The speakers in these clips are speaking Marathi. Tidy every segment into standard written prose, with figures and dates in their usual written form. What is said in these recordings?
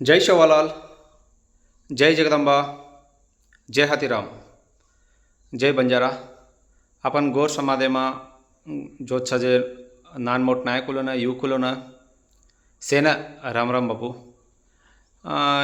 जय शेवालाल, जय जगदंबा, जय हाथीराम, जय बंजारा. आपण गोर समादेमा जो छजे नानमोट नायकुलोना युवकुलोना सेना राम राम बापू.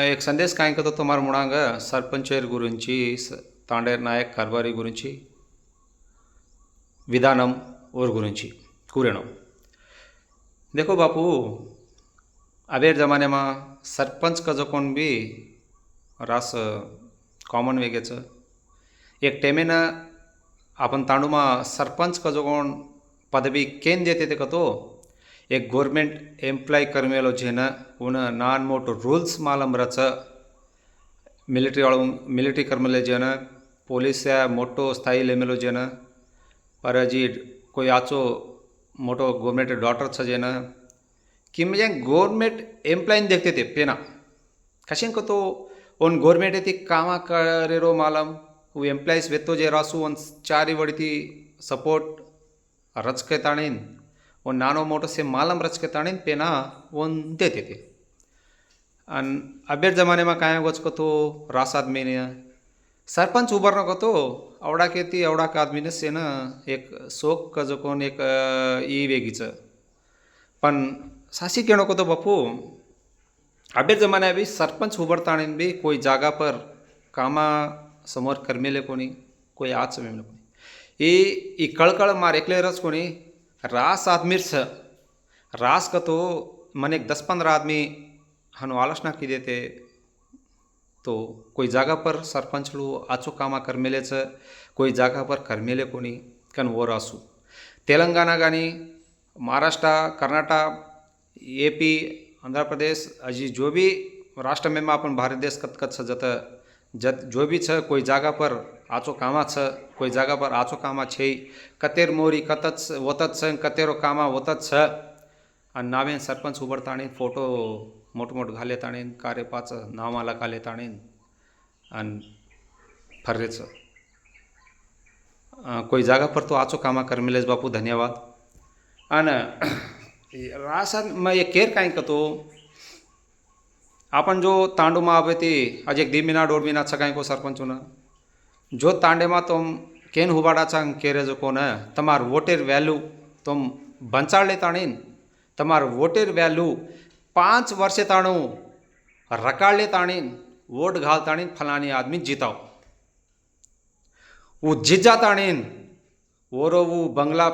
एक संदेश काय करतो तुम्हार मुळांग सरपंचेर गुరించి तांडेर नायक कारभारी गुరించి विधानम और गुరించి कुरेणो. देखो बापू, अबेर ज़माने में सरपंच का जो कोण भी रास कॉमन वेगेचं एक टेमेनं आपण तांडूमा सरपंच का जो कोण पदवी केन देते ते का तो एक गवर्नमेंट एम्प्लॉय कर्मेलो जेन उन नान मोट रूल्स मालम रच मिलिटरी कर्मेले जेन पोलीस या मोटो स्थायी लेमेलो जेन पर जी कोई आचो मोटो गवर्नमेंट डॉटर छ जेन कि म्हणजे गवर्नमेंट एम्प्लॉयन देखते ते पेना कशें को तो उन गवर्नमेंट ती कामा करेरो मालम वो एम्प्लॉयज वेतो जे रासू उन चारी वड़ती सपोर्ट रच के ताणीन वो नानो मोटो से मालम रच के ताणीन पेना उन देते थे. अन अबेर ज़माने में काय गोच को तो रास आदमी ने सरपंच उभरनो को तो आवडा के ती आवडा का आदमी ने से ना एक शोक का जो कोण एक ई वेगीचं पण सासी कहणो को तो बापू अबेर जमाने भी सरपंच उभरताणीन भी कोई जागा पर कामा समोर कर्मेले कोणी कोई आज मेमले कोणी ई कळकळ मार एकले रच कोणी रास आदमीर छ रास का तो मन एक 10-15 आदमी हनु आलोचना की देते तो कोई जागा पर सरपंच लो आचो कामा कर्मेले छ कोई जागा पर कर्मेले कोणी कन वो रासू तेलंगाना गानी महाराष्ट्र कर्नाटक एपी आंध्र प्रदेश अजी जो भी राष्ट्र में अपन भारत देश कत छ जत जो भी छ कोई जागा पर आचो कामा छ कोई जागा पर आचो कामा छे कतेर मोरी कतच वतत छ कतेरो कामा वतत छ आणि नावेन सरपंच उभरताणी फोटो मोठ मोठ घाले ताणीन कार्य पाच नावाला घाले ताणीन आणि फर्रेच कोई जागा पर तो आचो कामा कर मिलेज बापू धन्यवाद. आणि रासा मैं ये केर काय कतो आपण जो तांडू मा आवे ती आज एक 2 महीना 2 महीना छकाय को सरपंच ना जो तांडे मा तुम केन हुबाडा चांग केरे जो कोन तमार वोटेर वैल्यू तुम बंचाड़े ताणीन तमार वोटेर वैल्यू 5 वर्षे ताणू रकाड़ले ताणीन वोट घाल ताणीन फलानी आदमी जीताओ वो जिज्जा ताणीन वोरो वो बंगला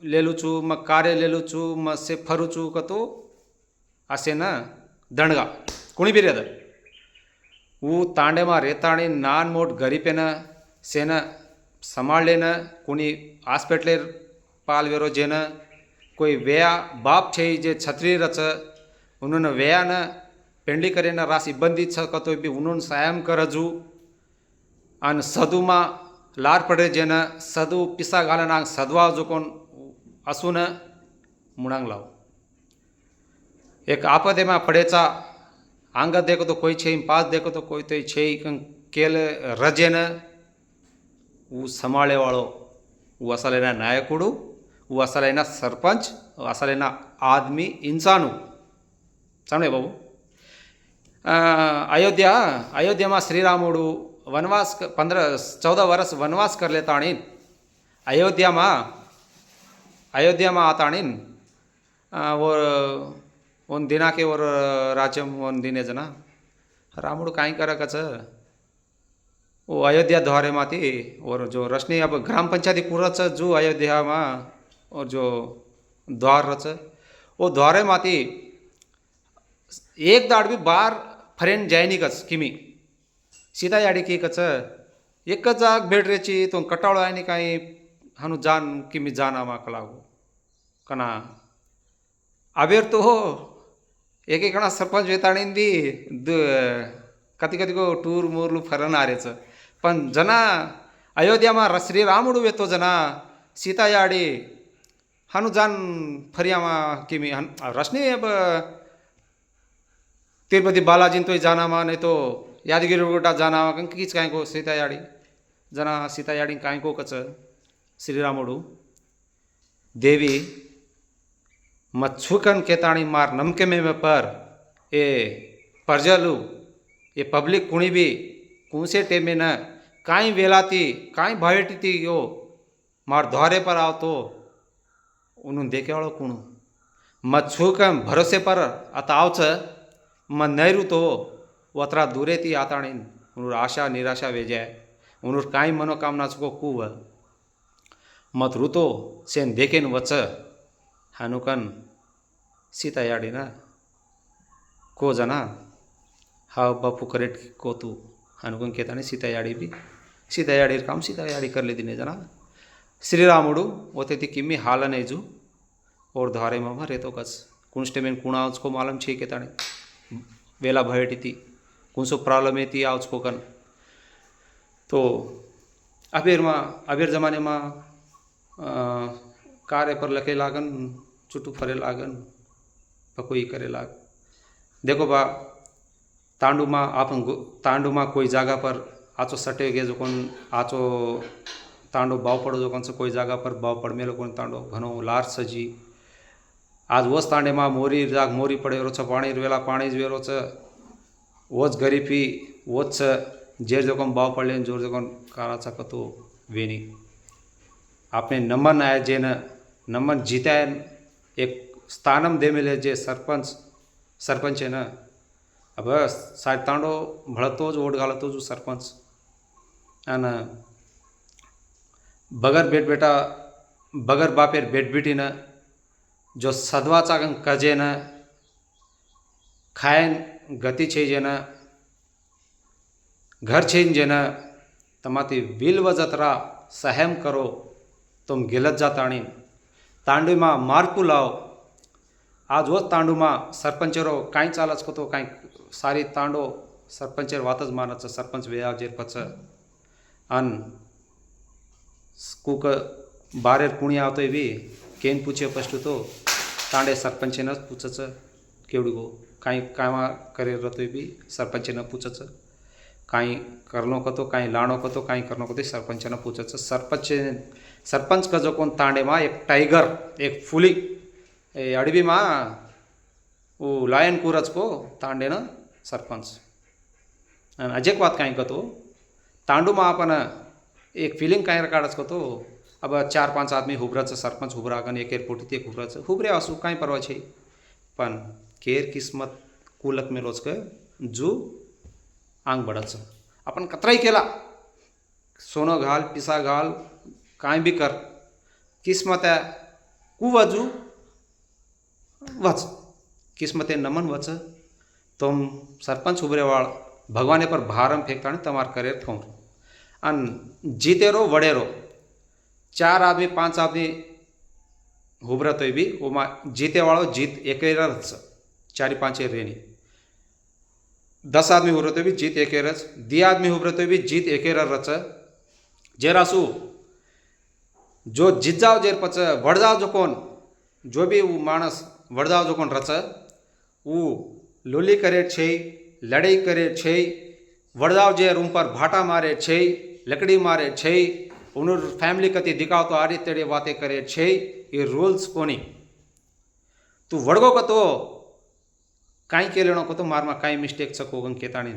लेलू चू मग कार्य लेलू चू मग से फरू चू कतो असे ना दंडगा कोणी भी रेद वो तांडे मा रेताणी नान मोट गरीपेन सेन संभाळलेन कोणी हॉस्पिटल पाल वेरो जेन कोई वेया बाप छे जे छत्री रच उन्होंने वेया न पेंडी करेन रास इबंदी छ कतो भी उन्होंने सायम करजू अन सदुमा लार पडे जेन सदु पिसा घालना सदवा जो कोण असून मुणांग लाव एक आपदे में पड़ेचा आंग देखो तो कोई छे पास देखो तो कोई तो छे केल रजे न वो संभाळे वाळो वो असलेना नायकुडू वो असलेना सरपंच असलेना आदमी इंसानू समझे बाबू. अयोध्या में श्रीरामुडू वनवास 14 वर्ष वनवास कर लेता अयोध्या में आताणीन वो उन दिना के और राज्यम उन दिने जना रामुड़ काई कर कच वो अयोध्या द्वारे माती और जो रश्नि अब ग्राम पंचायती पूरच जो अयोध्या में और जो द्वार रच वो द्वारे माती एक दाड़ भी बार फरेन जायनी कच किमी सीता याडी की कच एक जाग भेट रेची तो कटाळो आहे नी काही हनु जान किमी जाना मा कलागो कना अबेर तो हो एक एक सरपंच वेताणी दी कधी कधी को टूर मोरलू फरन आरेच पण जना अयोध्या मा श्री रामुडू वेतो जना सीता याडी हनु जान फरिया मा किमी रश्नि अब तिरुपति बालाजी तो जाना मा नहीं तो यादगिरी गोटा जाना मा किच काय को सीता याडी जना सीता याडी काय को कच श्रीरामुडू देवी मच्छुकन केताणी मार नमके में पर ए प्रजलू ये पब्लिक कुणी बी कूसे टेमे न काई वेलाती काई भावेटी यो मार द्वारे पर आवतो उन्होंने देखे वालों कुणू मत छूकम भरोसे पर आता आवच म नैरू तो वतरा दूरे थी आताणी उन्होंने आशा निराशा वेजाय उन्होंने काई मनोकामना को कुव मत ऋतो सेन देखेन वच हानुकन सीता याडी ना को जना हा बापू करेट को तू हानुकन कहता सीता याडी भी सीता याडी काम सीता याडी कर ले दिने जना श्रीरामुडू होते ती किम्मी हाल नहीं जू और धारे में रेतो कस कुंस्टे में कुणा उसको मालूम छे के ताने वेला भयटी थी कुंसो प्रॉब्लम थी आ उसको कन तो अबेर जमाने में कार्य पर लखे लागन छुट्टू फरे लागन पकोई करे लाग देखो बा तांडू में आप तांडू में कोई जगह पर आचो सटे गे जो कौन आचो तांडो बाव पड़ो जो कौन से कोई जगह पर बाव पड़ मेलो कौन तांडो घनो लार सजी आज वोच तांडे में मोरी जाग मोरी पड़े छ पाणी वेला पाणी ज वेरो छ वोच गरीबी वोच जेर जो कौन बाव पड़े जोर जो कौन कारा चा कतो वेनी आपने नमन आए जे न नमन जीता एक स्थानम दे मिले जे सरपंच है न अब साय तांडो भळतो ज वोट घालतो जो सरपंच अन बगर बेट बेटा बगर बापेर बेट बेटी न जो सदवाचा कजे न खायन गति छे जे न घर छे जे न तमाती विल वजतरा सहम करो तुम गिलत जाताणी तांडू में मारकू लाओ आज वो तांडू में सरपंचरो काई चालच को तो काई सारी तांडो सरपंचर वातज मानच सरपंच वेया जेर पच अन कूक बारेर कुणी आवतो भी केन पूछे पष्टू तो तांडे सरपंचे न पूछच केवड़ू गो काई कामा करे रतो भी सरपंचे न पूछच काई करनो कतो काई लाणो कतो काई करनो कतो सरपंच न पूछच सरपंच का जो कौन तांडे में एक टाइगर एक फुली अड़बी में वो लायन कूरच को तांडे न सरपंच अजेक बात काई कतो तांडू में अपन एक फीलिंग काई काढच को तो अब 4-5 आदमी हुबरच सरपंच हुबरागन एक पोटी एक हुबरच हुबरे आसू काई परवा छे पण केर किस्मत कुलक में रोज के जू आंग बढ़च अपन कतराई केला सोनो घाल पिसा घाल काई भी कर किस्मत है कुवजू वच किस्मते नमन वच तुम सरपंच हुबरे वाल भगवाने पर भारम फेंकता तमार करे थों अन जीतेरो वडेरो 4 आदमी 5 आदमी हुबरत भी वो जीते वालों जीत एक 4-5 रेनी 10 आदमी हुबरत भी जीत एक 2 आदमी हुबरत भी जीत एक रच जेरासू जो जीत जाओ जेर पच वड़ जाओ जो कौन जो भी वो मानस वड़ जाओ जो कौन रच वो लोली करे छे लड़ाई करे छे वड़ जाओ जे रूम पर भाटा मारे छे लकड़ी मारे छे उन्होंने फैमिली कति दिखाओ तो आड़ी तेड़ी बातें करे छे ये रूल्स कोनी तू वड़गो को तो काई के लेनो को तो मार में काई मिस्टेक छको गंग केतानी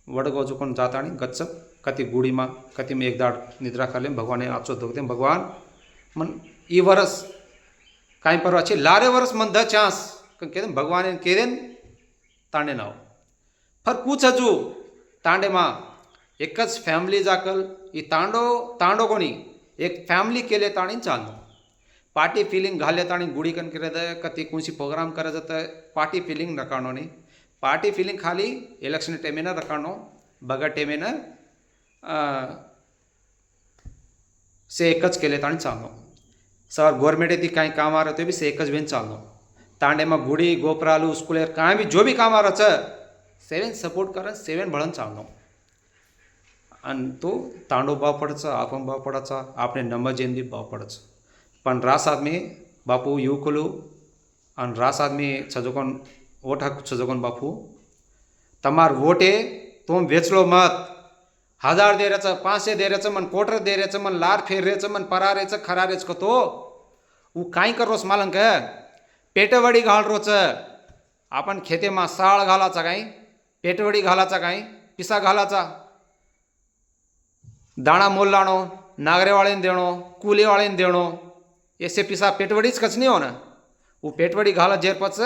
वड़गो जो कौन जातानी गच्चप कति गुड़ी में कति में एक दाड़ निद्रा कर ले भगवान आचो धोक दे भगवान मन ई वर्ष काई पर अच्छे लारे वर्ष मन द चांस कहते भगवान केरेन तांडे नाव फर पूछ हजू तांडे में एक फैमिली जाकल ये तांडो कोनी एक फैमिली के लिए ताणी चालनो पार्टी फीलिंग घाले ताणी गुड़ी कन करे दे कति कुछ प्रोग्राम करे जाता पार्टी फीलिंग रखाणो नहीं पार्टी फीलिंग खाली इलेक्शन टेमे न रखाणो बगर टेमे न से एक के लिए ताणी चालनो सर गवर्नमेंट थी कहीं काम आ रहे तो भी से एक बेन चालनो तांडे में गुड़ी गोपरालू स्कूल कहीं भी जो भी काम आ रहा सेवन सपोर्ट कर सेवन भड़न चालनो अन तो तांडो भाव पड़च आपण भाव पड़च आपने नंबर जेंदी भाव पड़च पण रास आदमी बापू युवकुलू अन रास आदमी छजोकन वोट हक छजोकन बापू तमार वोटे तुम वेचलो मत 1000 दे रहे 500 दे रहे मन कोटर दे रहे मन लार फेर रहे मन परा रहे खरा रहे को तो वो काई कर रोस मालंग पेटवड़ी घाल रोच आपण खेतेमा साळ घालाचा काय, पेटवडी घालाचा काय, पिसा घालाचा, दाणा मोल लाणो, नागरेवाळेने देणो, कूलेवाळेने देणो, ऐसे पिसा पेटवडीच कच नहीं होना। वो पेटवडी घाला जेर पच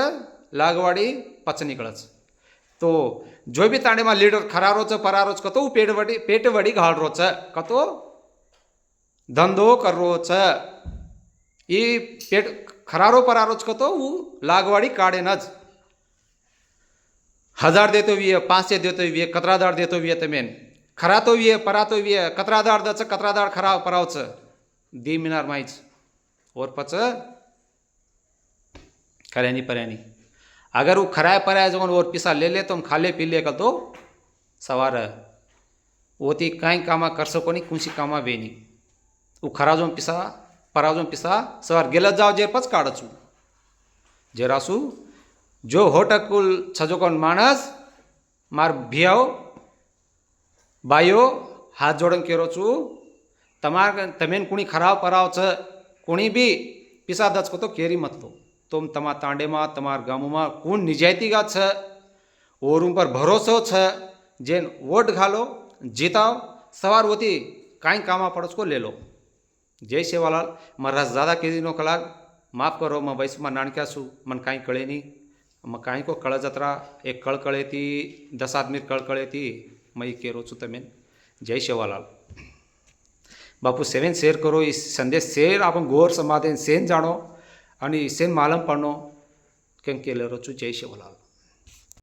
लागवाड़ी पच निकलच। तो जो भी तांडे में लीडर खरारोच परारोच कतो वो पेटवडी घाल रोच कतो धंधो कर रोच। ये पेट खरारो परारोच कतो वो लागवाड़ी काढ़े नज 1000 देतो भी है, 500 देतो भी है, कतरादार देतो भी है, तमेन खरातो भी है, परातो भी है, कतरादार दच कतरादार खरा परावच दी मिनार माईच और पच खऱ्यानी पर्यानी। अगर वो खराय पराय जो और पिसा ले ले तो हम खाले पी ले तो सवार वो ती कहीं कामा कर सको नहीं, कुछ कामा वे नहीं। वो खरा जो पिसा परा जो पिसा सवार गेलत जाओ जेर पच काढ़ू जेरासू जो होटकुल छजो कौन मानस मार भियाओ बायो हाथ जोड़न केरो छू तमार तमेन कुणी खराब पराव छ कुणी भी पिसा दच को तो केरी मत लो। तुम तमा तांडे में तमार गामों में कौन निजायतीगा छ और उन पर भरोसो छ जेन वोट घालो जीताओ सवार होती काई कामा पड़ोस को ले लो। जय सेवालाल मारा ज़्यादा केजी नो कलाक माफ़ करो, मैं वैस में नानक्या छू, मन काई कळे नहीं, मैं काई को कळ जत्रा एक कळ कळे थी 10 आदमी कळ कळे थी मैं केरो छू तमें। जय सेवालाल बापू 7 शेयर करो, इस संदेश शेर आप गोर समाधे सेन जानो आणि सेन मालम पड़नो कें केले रो छू। जय सेवालाल।